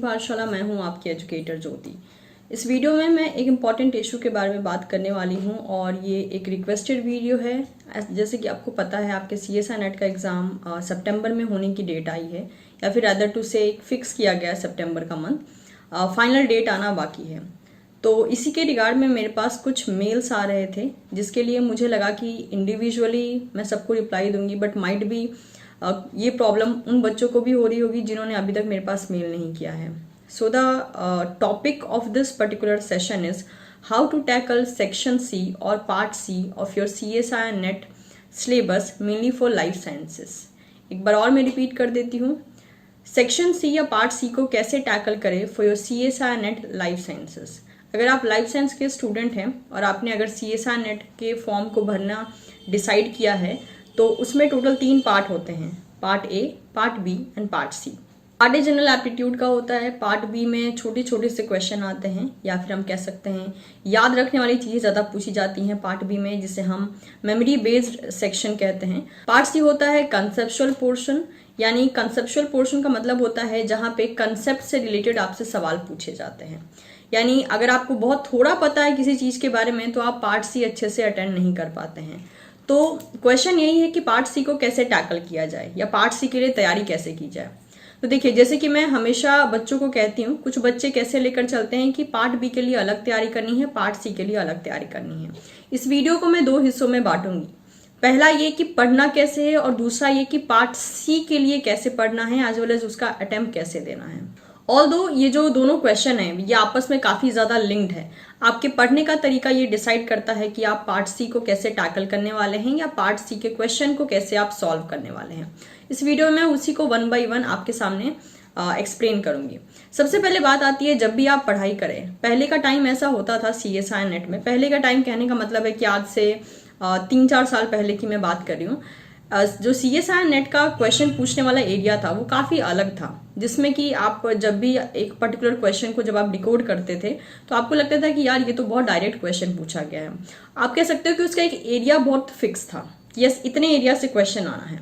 पाठशाला। मैं हूं आपकी एजुकेटर ज्योति। इस वीडियो में मैं एक इम्पॉर्टेंट इशू के बारे में बात करने वाली हूं और ये एक रिक्वेस्टेड वीडियो है। जैसे कि आपको पता है, आपके CSI नेट का एग्ज़ाम सितंबर में होने की डेट आई है, या फिर अदर टू से फिक्स किया गया है सितंबर का मंथ। फाइनल डेट आना बाकी है। तो इसी के रिगार्ड में मेरे पास कुछ मेल्स आ रहे थे, जिसके लिए मुझे लगा कि इंडिविजुअली मैं सबको रिप्लाई दूंगी, बट माइट भी ये प्रॉब्लम उन बच्चों को भी हो रही होगी जिन्होंने अभी तक मेरे पास मेल नहीं किया है। So the topic of this particular session is how to tackle section C और part C of your CSI net syllabus mainly for life sciences. एक बार और मैं रिपीट कर देती हूँ, सेक्शन C या पार्ट C को कैसे टैकल करें for your CSI net life sciences. अगर आप लाइफ साइंस के स्टूडेंट हैं और आपने अगर CSI नेट के फॉर्म को भरना डिसाइड किया है, तो उसमें टोटल 3 पार्ट होते हैं, part A, part B and part C। Part A general aptitude का होता है, पार्ट B में छोटे छोटे से क्वेश्चन आते हैं, या फिर हम कह सकते हैं याद रखने वाली चीज़ें ज़्यादा पूछी जाती हैं पार्ट B में, जिसे हम मेमोरी बेस्ड सेक्शन कहते हैं। पार्ट C होता है कंसेप्चुअल पोर्शन, यानी कंसेप्चुअल पोर्शन का मतलब होता है जहाँ पे कंसेप्ट से रिलेटेड आपसे सवाल पूछे जाते हैं। यानी अगर आपको बहुत थोड़ा पता है किसी चीज़ के बारे में, तो आप पार्ट C अच्छे से अटेंड नहीं कर पाते हैं। तो क्वेश्चन यही है कि पार्ट C को कैसे टैकल किया जाए या पार्ट C के लिए तैयारी कैसे की जाए। तो देखिए, जैसे कि मैं हमेशा बच्चों को कहती हूँ, कुछ बच्चे कैसे लेकर चलते हैं कि पार्ट B के लिए अलग तैयारी करनी है, पार्ट C के लिए अलग तैयारी करनी है। इस वीडियो को मैं 2 हिस्सों में बांटूंगी। पहला ये कि पढ़ना कैसे है, और दूसरा ये कि पार्ट C के लिए कैसे पढ़ना है, एज वेल एज उसका अटेम्प्ट कैसे देना है। ऑल्दो ये जो दोनों क्वेश्चन हैं ये आपस में काफ़ी ज़्यादा लिंक्ड है। आपके पढ़ने का तरीका ये डिसाइड करता है कि आप पार्ट C को कैसे टैकल करने वाले हैं या पार्ट C के क्वेश्चन को कैसे आप सॉल्व करने वाले हैं। इस वीडियो में उसी को 1 बाय 1 आपके सामने एक्सप्लेन करूंगी। सबसे पहले बात आती है, जब भी आप पढ़ाई करें, पहले का टाइम ऐसा होता था CSI नेट में। पहले का टाइम कहने का मतलब है कि आज से 3-4 साल पहले की मैं बात कर रही हूँ। जो CSI नेट का क्वेश्चन पूछने वाला एरिया था वो काफ़ी अलग था, जिसमें कि आप जब भी एक पर्टिकुलर क्वेश्चन को जब आप डिकोड करते थे तो आपको लगता था कि यार ये तो बहुत डायरेक्ट क्वेश्चन पूछा गया है। आप कह सकते हो कि उसका एक एरिया बहुत फिक्स था, यस इतने एरिया से क्वेश्चन आना है।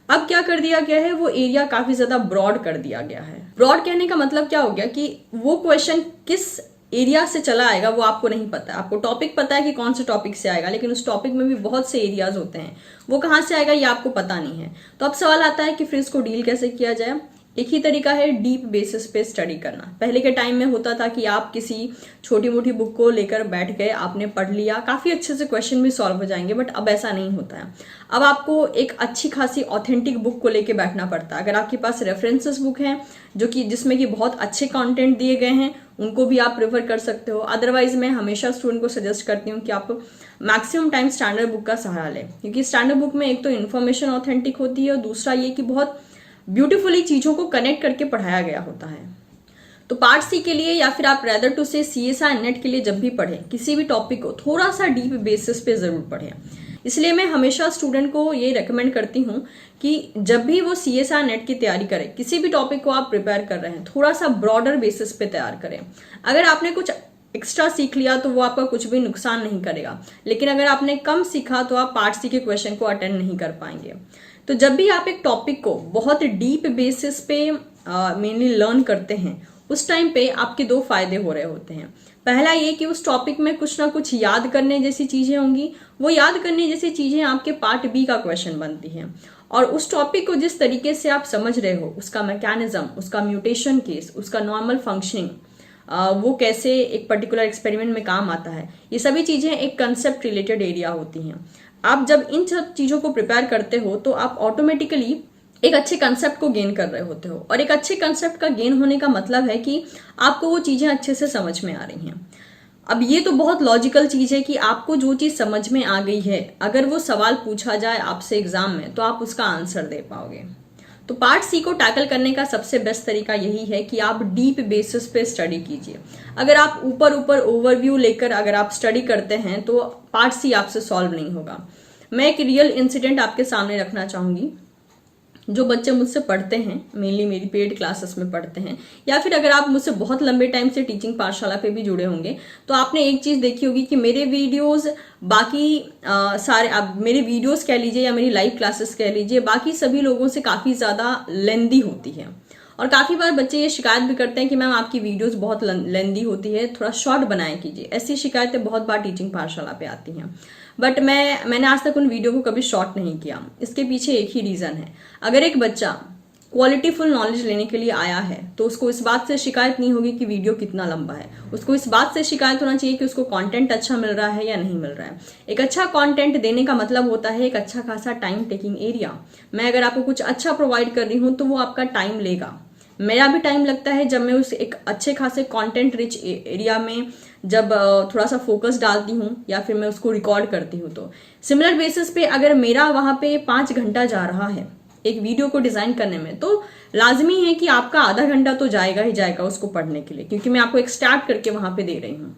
अब क्या कर दिया गया है, वो एरिया काफ़ी ज़्यादा ब्रॉड कर दिया गया है। ब्रॉड कहने का मतलब क्या हो गया कि वो क्वेश्चन किस एरिया से चला आएगा वो आपको नहीं पता। आपको टॉपिक पता है कि कौन से टॉपिक से आएगा, लेकिन उस टॉपिक में भी बहुत से एरियाज होते हैं, वो कहाँ से आएगा ये आपको पता नहीं है। तो अब सवाल आता है कि फिर इसको डील कैसे किया जाए। एक ही तरीका है, डीप बेसिस पे स्टडी करना। पहले के टाइम में होता था कि आप किसी छोटी मोटी बुक को लेकर बैठ गए, आपने पढ़ लिया, काफ़ी अच्छे से क्वेश्चन भी सॉल्व हो जाएंगे, बट अब ऐसा नहीं होता है। अब आपको एक अच्छी खासी ऑथेंटिक बुक को लेके बैठना पड़ता है। अगर आपके पास रेफरेंसेस बुक हैं जो कि जिसमें कि बहुत अच्छे कंटेंट दिए गए हैं, उनको भी आप प्रेफर कर सकते हो। अदरवाइज मैं हमेशा स्टूडेंट को सजेस्ट करती हूँ कि आप मैक्सिमम टाइम स्टैंडर्ड बुक का सहारा लें, क्योंकि स्टैंडर्ड बुक में एक तो इन्फॉर्मेशन ऑथेंटिक होती है और दूसरा ये कि बहुत ब्यूटीफुली चीज़ों को कनेक्ट करके पढ़ाया गया होता है। तो पार्ट C के लिए, या फिर आप रेदर टू से CSI नेट के लिए जब भी पढ़ें किसी भी टॉपिक को, थोड़ा सा डीप बेसिस पे ज़रूर पढ़ें। इसलिए मैं हमेशा स्टूडेंट को ये रेकमेंड करती हूँ कि जब भी वो CSI नेट की तैयारी करें, किसी भी टॉपिक को आप प्रिपेयर कर रहे हैं, थोड़ा सा ब्रॉडर बेसिस पे तैयार करें। अगर आपने कुछ एक्स्ट्रा सीख लिया तो वो आपका कुछ भी नुकसान नहीं करेगा, लेकिन अगर आपने कम सीखा तो आप पार्ट C के क्वेश्चन को अटेंड नहीं कर पाएंगे। तो जब भी आप एक टॉपिक को बहुत डीप बेसिस पे मेनली लर्न करते हैं, उस टाइम पे आपके 2 फायदे हो रहे होते हैं। पहला ये कि उस टॉपिक में कुछ ना कुछ याद करने जैसी चीज़ें होंगी, वो याद करने जैसी चीज़ें आपके पार्ट B का क्वेश्चन बनती हैं। और उस टॉपिक को जिस तरीके से आप समझ रहे हो, उसका मैकेनिज्म, उसका म्यूटेशन केस, उसका नॉर्मल फंक्शनिंग, वो कैसे एक पर्टिकुलर एक्सपेरिमेंट में काम आता है, ये सभी चीज़ें एक कंसेप्ट रिलेटेड एरिया होती हैं। आप जब इन सब चीज़ों को प्रिपेयर करते हो तो आप ऑटोमेटिकली एक अच्छे कंसेप्ट को गेन कर रहे होते हो, और एक अच्छे कंसेप्ट का गेन होने का मतलब है कि आपको वो चीज़ें अच्छे से समझ में आ रही हैं। अब ये तो बहुत लॉजिकल चीज़ है कि आपको जो चीज़ समझ में आ गई है, अगर वो सवाल पूछा जाए आपसे एग्जाम में तो आप उसका आंसर दे पाओगे। तो पार्ट C को टैकल करने का सबसे बेस्ट तरीका यही है कि आप डीप बेसिस पे स्टडी कीजिए। अगर आप ऊपर ओवरव्यू लेकर अगर आप स्टडी करते हैं तो पार्ट C आपसे सॉल्व नहीं होगा। मैं एक रियल इंसिडेंट आपके सामने रखना चाहूँगी। जो बच्चे मुझसे पढ़ते हैं, मेनली मेरी पेड क्लासेस में पढ़ते हैं, या फिर अगर आप मुझसे बहुत लंबे टाइम से टीचिंग पाठशाला पे भी जुड़े होंगे, तो आपने एक चीज़ देखी होगी कि मेरे वीडियोस बाकी सारे, आप मेरे वीडियोस कह लीजिए या मेरी लाइव क्लासेस कह लीजिए, बाकी सभी लोगों से काफ़ी ज़्यादा लेंदी होती है। और काफ़ी बार बच्चे ये शिकायत भी करते हैं कि मैम आपकी वीडियोस बहुत लेंदी होती है, थोड़ा शॉर्ट बनाया कीजिए। ऐसी शिकायतें बहुत बार टीचिंग पाठशाला पे आती हैं, बट मैंने आज तक उन वीडियो को कभी शॉर्ट नहीं किया। इसके पीछे एक ही रीज़न है, अगर एक बच्चा क्वालिटीफुल नॉलेज लेने के लिए आया है तो उसको इस बात से शिकायत नहीं होगी कि वीडियो कितना लंबा है, उसको इस बात से शिकायत होना चाहिए कि उसको कंटेंट अच्छा मिल रहा है या नहीं मिल रहा है। एक अच्छा कंटेंट देने का मतलब होता है एक अच्छा खासा टाइम टेकिंग एरिया। मैं अगर आपको कुछ अच्छा प्रोवाइड कर रही हूँ तो वो आपका टाइम लेगा। मेरा भी टाइम लगता है जब मैं उस एक अच्छे खासे कंटेंट रिच एरिया में जब थोड़ा सा फोकस डालती हूँ या फिर मैं उसको रिकॉर्ड करती हूँ। तो सिमिलर बेसिस पे अगर मेरा वहाँ पे 5 घंटा जा रहा है एक वीडियो को डिजाइन करने में, तो लाजमी है कि आपका आधा घंटा तो जाएगा ही जाएगा उसको पढ़ने के लिए, क्योंकि मैं आपको एक स्टार्ट करके वहां पे दे रही हूँ।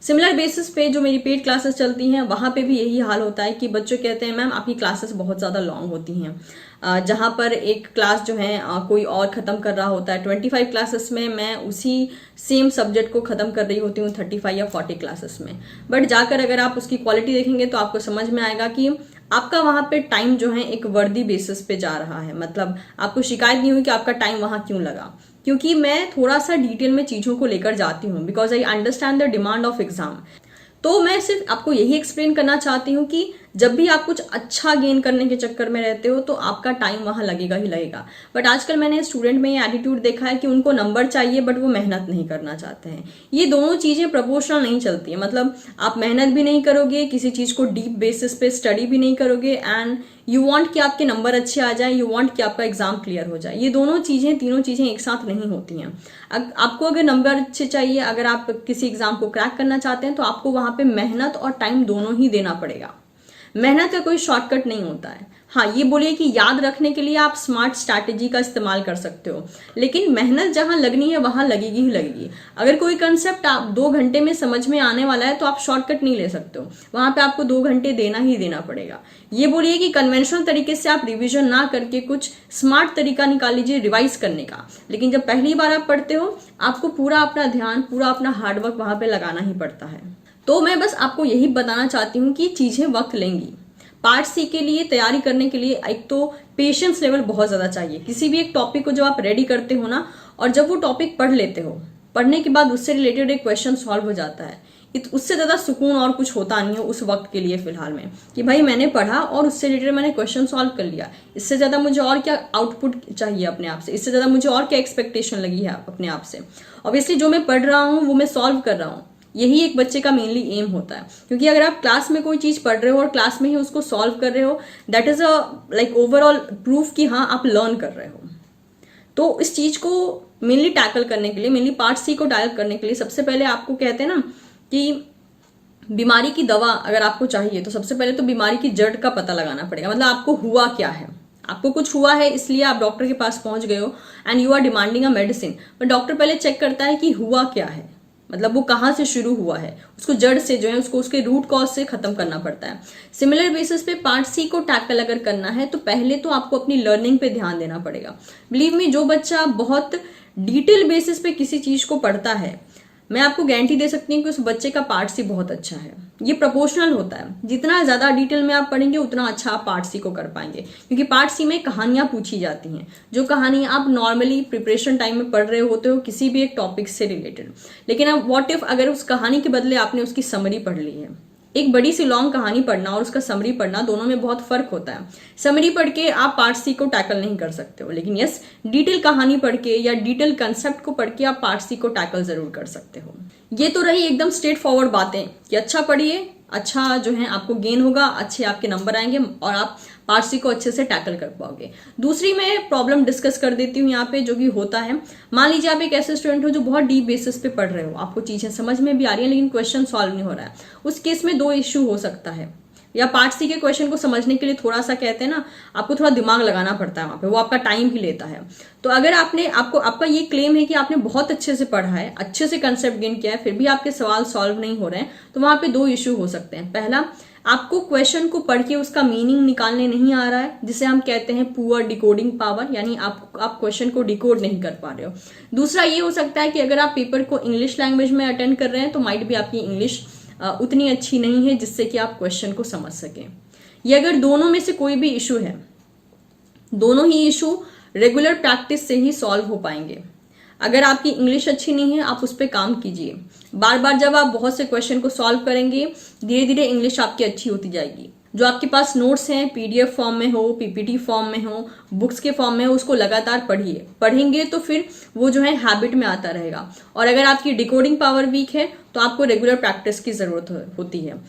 सिमिलर बेसिस पे जो मेरी पेड क्लासेस चलती हैं वहां पे भी यही हाल होता है कि बच्चों कहते हैं मैम आपकी क्लासेस बहुत ज़्यादा लॉन्ग होती हैं। जहां पर एक क्लास जो है कोई और ख़त्म कर रहा होता है 25 क्लासेस में, मैं उसी सेम सब्जेक्ट को ख़त्म कर रही होती हूँ 35 या 40 क्लासेस में। बट जाकर अगर आप उसकी क्वालिटी देखेंगे तो आपको समझ में आएगा कि आपका वहां पे टाइम जो है एक वर्दी बेसिस पे जा रहा है। मतलब आपको शिकायत नहीं हुई कि आपका टाइम वहां क्यों लगा, क्योंकि मैं थोड़ा सा डिटेल में चीज़ों को लेकर जाती हूँ, because I understand the demand of exam. तो मैं सिर्फ आपको यही एक्सप्लेन करना चाहती हूँ कि जब भी आप कुछ अच्छा गेन करने के चक्कर में रहते हो तो आपका टाइम वहां लगेगा ही लगेगा। बट आजकल मैंने स्टूडेंट में ये एटीट्यूड देखा है कि उनको नंबर चाहिए बट वो मेहनत नहीं करना चाहते हैं। ये दोनों चीजें प्रोपोर्शनल नहीं चलती है। मतलब आप मेहनत भी नहीं करोगे, किसी चीज को डीप बेसिस पे स्टडी भी नहीं करोगे, एंड यू वांट कि आपके नंबर अच्छे आ जाए, यू वांट कि आपका एग्जाम क्लियर हो जाए। ये दोनों चीजें, तीनों चीजें एक साथ नहीं होती हैं। आपको अगर नंबर अच्छे चाहिए, अगर आप किसी एग्जाम को क्रैक करना चाहते हैं तो आपको वहां पे मेहनत और टाइम दोनों ही देना पड़ेगा। मेहनत का कोई शॉर्टकट नहीं होता है। हाँ, ये बोलिए कि याद रखने के लिए आप स्मार्ट स्ट्रैटेजी का इस्तेमाल कर सकते हो, लेकिन मेहनत जहां लगनी है वहां लगेगी ही लगेगी। अगर कोई कंसेप्ट आप 2 घंटे में समझ में आने वाला है तो आप शॉर्टकट नहीं ले सकते हो, वहां पे आपको 2 घंटे देना ही देना पड़ेगा। ये बोलिए कि कन्वेंशनल तरीके से आप रिविजन ना करके कुछ स्मार्ट तरीका निकाल लीजिए रिवाइज करने का, लेकिन जब पहली बार आप पढ़ते हो आपको पूरा अपना ध्यान, पूरा अपना हार्डवर्क वहां पे लगाना ही पड़ता है। तो मैं बस आपको यही बताना चाहती हूँ कि चीजें वक्त लेंगी। पार्ट सी के लिए तैयारी करने के लिए एक तो पेशेंस लेवल बहुत ज्यादा चाहिए। किसी भी एक टॉपिक को जब आप रेडी करते हो ना, और जब वो टॉपिक पढ़ लेते हो, पढ़ने के बाद उससे रिलेटेड एक क्वेश्चन सॉल्व हो जाता है, उससे ज्यादा सुकून और कुछ होता नहीं है उस वक्त के लिए फिलहाल में, कि भाई मैंने पढ़ा और उससे रिलेटेड मैंने क्वेश्चन सॉल्व कर लिया। इससे ज्यादा मुझे और क्या आउटपुट चाहिए अपने आप से, इससे ज्यादा मुझे और क्या एक्सपेक्टेशन लगी है अपने आप से। ऑब्वियसली जो मैं पढ़ रहा हूँ वो मैं सॉल्व कर रहा हूँ, यही एक बच्चे का मेनली एम होता है। क्योंकि अगर आप क्लास में कोई चीज पढ़ रहे हो और क्लास में ही उसको सॉल्व कर रहे हो, that is a like overall proof कि हाँ आप लर्न कर रहे हो। तो इस चीज को मेनली टैकल करने के लिए, मेनली पार्ट सी को टैकल करने के लिए सबसे पहले आपको कहते हैं ना कि बीमारी की दवा अगर आपको चाहिए तो सबसे पहले तो बीमारी की जड़ का पता लगाना पड़ेगा। मतलब आपको हुआ क्या है, आपको कुछ हुआ है इसलिए आप डॉक्टर के पास पहुंच गए हो and you are demanding a medicine, but doctor पहले चेक करता है कि हुआ क्या है, मतलब वो कहाँ से शुरू हुआ है, उसको जड़ से जो है उसको उसके रूट कॉज से खत्म करना पड़ता है। सिमिलर बेसिस पे पार्ट सी को टैकल अगर करना है तो पहले तो आपको अपनी लर्निंग पे ध्यान देना पड़ेगा। बिलीव मी, जो बच्चा बहुत डिटेल बेसिस पे किसी चीज को पढ़ता है, मैं आपको गारंटी दे सकती हूँ कि उस बच्चे का पार्ट सी बहुत अच्छा है। ये प्रोपोर्शनल होता है, जितना ज्यादा डिटेल में आप पढ़ेंगे उतना अच्छा आप पार्ट सी को कर पाएंगे, क्योंकि पार्ट सी में कहानियां पूछी जाती हैं, जो कहानी आप नॉर्मली प्रिपरेशन टाइम में पढ़ रहे होते हो किसी भी एक टॉपिक से रिलेटेड। लेकिन अब व्हाट इफ अगर उस कहानी के बदले आपने उसकी समरी पढ़ ली है। एक बड़ी सी लॉन्ग कहानी पढ़ना और उसका समरी पढ़ना, दोनों में बहुत फर्क होता है। समरी पढ़ के आप पार्ट सी को टैकल नहीं कर सकते हो, लेकिन यस, डिटेल कहानी पढ़ के या डिटेल कंसेप्ट को पढ़ के आप पार्ट सी को टैकल जरूर कर सकते हो। ये तो रही एकदम स्ट्रेट फॉरवर्ड बातें कि अच्छा पढ़िए, अच्छा जो है आपको गेन होगा, अच्छे आपके नंबर आएंगे और आप पार्ट सी को अच्छे से टैकल कर पाओगे। दूसरी मैं प्रॉब्लम डिस्कस कर देती हूँ यहाँ पे, जो कि होता है, मान लीजिए आप एक ऐसे स्टूडेंट हो जो बहुत डीप बेसिस पे पढ़ रहे हो, आपको चीजें समझ में भी आ रही है लेकिन क्वेश्चन सॉल्व नहीं हो रहा है। उस केस में 2 इश्यू हो सकता है, या पार्ट सी के क्वेश्चन को समझने के लिए थोड़ा सा कहते हैं ना, आपको थोड़ा दिमाग लगाना पड़ता है वहां पे, वो आपका टाइम भी लेता है। तो अगर आपका ये क्लेम है कि आपने बहुत अच्छे से पढ़ा है, अच्छे से कंसेप्ट गेन किया है, फिर भी आपके सवाल सॉल्व नहीं हो रहे हैं, तो वहां पे 2 इश्यू हो सकते हैं। पहला, आपको क्वेश्चन को पढ़ के उसका मीनिंग निकालने नहीं आ रहा है, जिसे हम कहते हैं पुअर डिकोडिंग पावर, यानी आप क्वेश्चन को डिकोड नहीं कर पा रहे हो। दूसरा ये हो सकता है कि अगर आप पेपर को इंग्लिश लैंग्वेज में अटेंड कर रहे हैं तो माइट भी आपकी इंग्लिश उतनी अच्छी नहीं है जिससे कि आप क्वेश्चन को समझ सकें। ये अगर दोनों में से कोई भी इशू है, दोनों ही इशू रेगुलर प्रैक्टिस से ही सॉल्व हो पाएंगे। अगर आपकी इंग्लिश अच्छी नहीं है, आप उस पर काम कीजिए। बार बार जब आप बहुत से क्वेश्चन को सॉल्व करेंगे, धीरे धीरे इंग्लिश आपकी अच्छी होती जाएगी। जो आपके पास नोट्स हैं, पीडीएफ फॉर्म में हो, पीपीटी फॉर्म में हो, बुक्स के फॉर्म में हो, उसको लगातार पढ़िए। पढ़ेंगे तो फिर वो जो है हैबिट में आता रहेगा। और अगर आपकी डिकोडिंग पावर वीक है तो आपको रेगुलर प्रैक्टिस की जरूरत होती है।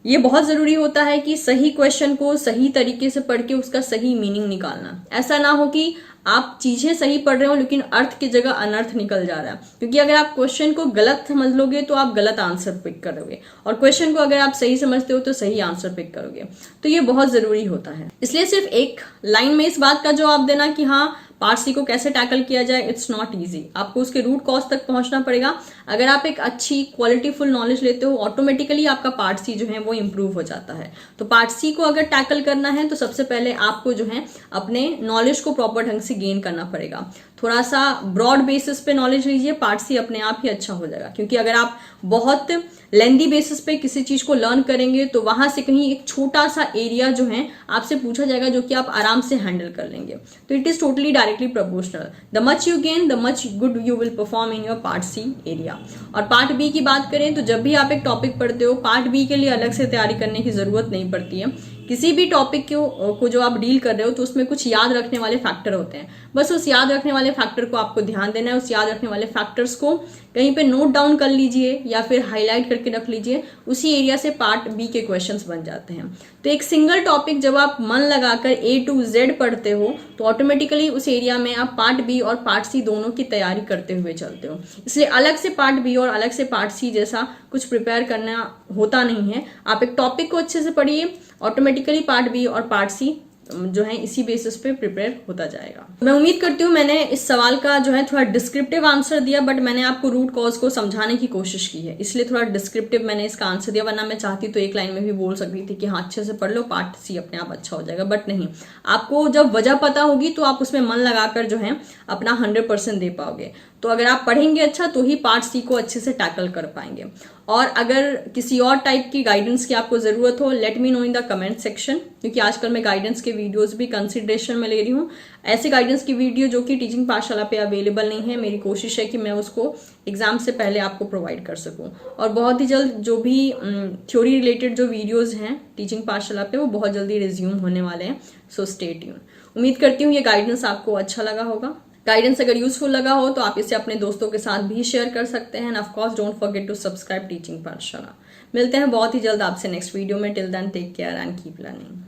ये बहुत जरूरी होता है कि सही क्वेश्चन को सही तरीके से पढ़ के उसका सही मीनिंग निकालना। ऐसा ना हो कि आप चीजें सही पढ़ रहे हो लेकिन अर्थ की जगह अनर्थ निकल जा रहा है, क्योंकि अगर आप क्वेश्चन को गलत समझ लोगे तो आप गलत आंसर पिक करोगे, और क्वेश्चन को अगर आप सही समझते हो तो सही आंसर पिक करोगे। तो ये बहुत जरूरी होता है। इसलिए सिर्फ एक लाइन में इस बात का जवाब देना कि हाँ पार्ट सी को कैसे टैकल किया जाए, इट्स नॉट इजी। आपको उसके रूट कॉज तक पहुंचना पड़ेगा। अगर आप एक अच्छी क्वालिटीफुल नॉलेज लेते हो, ऑटोमेटिकली आपका पार्ट सी जो है वो इंप्रूव हो जाता है। तो पार्ट सी को अगर टैकल करना है तो सबसे पहले आपको जो है अपने नॉलेज को प्रॉपर ढंग से गेन करना पड़ेगा। थोड़ा सा ब्रॉड बेसिस पे नॉलेज लीजिए, पार्ट सी अपने आप ही अच्छा हो जाएगा। क्योंकि अगर आप बहुत लेंदी बेसिस पे किसी चीज को लर्न करेंगे तो वहां से कहीं एक छोटा सा एरिया जो है आपसे पूछा जाएगा, जो कि आप आराम से हैंडल कर लेंगे। तो it is totally directly proportional. The much you gain, the much good you will perform in your part C area. और पार्ट बी की बात करें तो जब भी आप एक टॉपिक पढ़ते हो, पार्ट बी के लिए अलग से तैयारी करने की जरूरत नहीं पड़ती है। किसी भी टॉपिक को जो आप डील कर रहे हो तो उसमें कुछ याद रखने वाले फैक्टर होते हैं। बस उस याद रखने वाले फैक्टर को आपको ध्यान देना है। उस याद रखने वाले फैक्टर्स को कहीं पे नोट डाउन कर लीजिए या फिर हाईलाइट करके रख लीजिए। उसी एरिया से पार्ट बी के क्वेश्चंस बन जाते हैं। तो एक सिंगल टॉपिक जब आप मन लगाकर A to Z पढ़ते हो तो ऑटोमेटिकली उस एरिया में आप पार्ट बी और पार्ट सी दोनों की तैयारी करते हुए चलते हो। इसलिए अलग से पार्ट बी और अलग से पार्ट सी जैसा कुछ प्रिपेयर करना होता नहीं है। आप एक टॉपिक को अच्छे से पढ़िए, ऑटोमेटिकली पार्ट बी और पार्ट सी जो है इसी बेसिस पे प्रिपेयर होता जाएगा। मैं उम्मीद करती हूँ मैंने इस सवाल का जो है थोड़ा डिस्क्रिप्टिव आंसर दिया, बट मैंने आपको रूट कॉज को समझाने की कोशिश की है, इसलिए थोड़ा डिस्क्रिप्टिव मैंने इसका आंसर दिया। वरना मैं चाहती तो एक लाइन में भी बोल सकती थी कि हाँ अच्छे से पढ़ लो, पार्ट सी अपने आप अच्छा हो जाएगा। बट नहीं, आपको जब वजह पता होगी तो आप उसमें मन लगाकर जो है अपना 100% दे पाओगे। तो अगर आप पढ़ेंगे अच्छा तो ही पार्ट सी को अच्छे से टैकल कर पाएंगे। और अगर किसी और टाइप की गाइडेंस की आपको जरूरत हो, let me know in the comment section, क्योंकि आजकल मैं गाइडेंस के वीडियोस भी कंसिडरेशन में ले रही हूँ। ऐसे गाइडेंस की वीडियो जो कि टीचिंग पाठशाला पे अवेलेबल नहीं है, मेरी कोशिश है कि मैं उसको एग्जाम से पहले आपको प्रोवाइड कर सकूं। और बहुत ही जल्द जो भी थ्योरी रिलेटेड जो वीडियोज हैं टीचिंग पाठशाला पे, वो बहुत जल्दी रिज्यूम होने वाले हैं। So stay tune. उम्मीद करती हूँ ये गाइडेंस आपको अच्छा लगा होगा। गाइडेंस अगर यूजफुल लगा हो तो आप इसे अपने दोस्तों के साथ भी शेयर कर सकते हैं। And of course don't forget to subscribe teaching Pathshala. मिलते हैं बहुत ही जल्द आपसे नेक्स्ट वीडियो में। Till then take care and keep learning.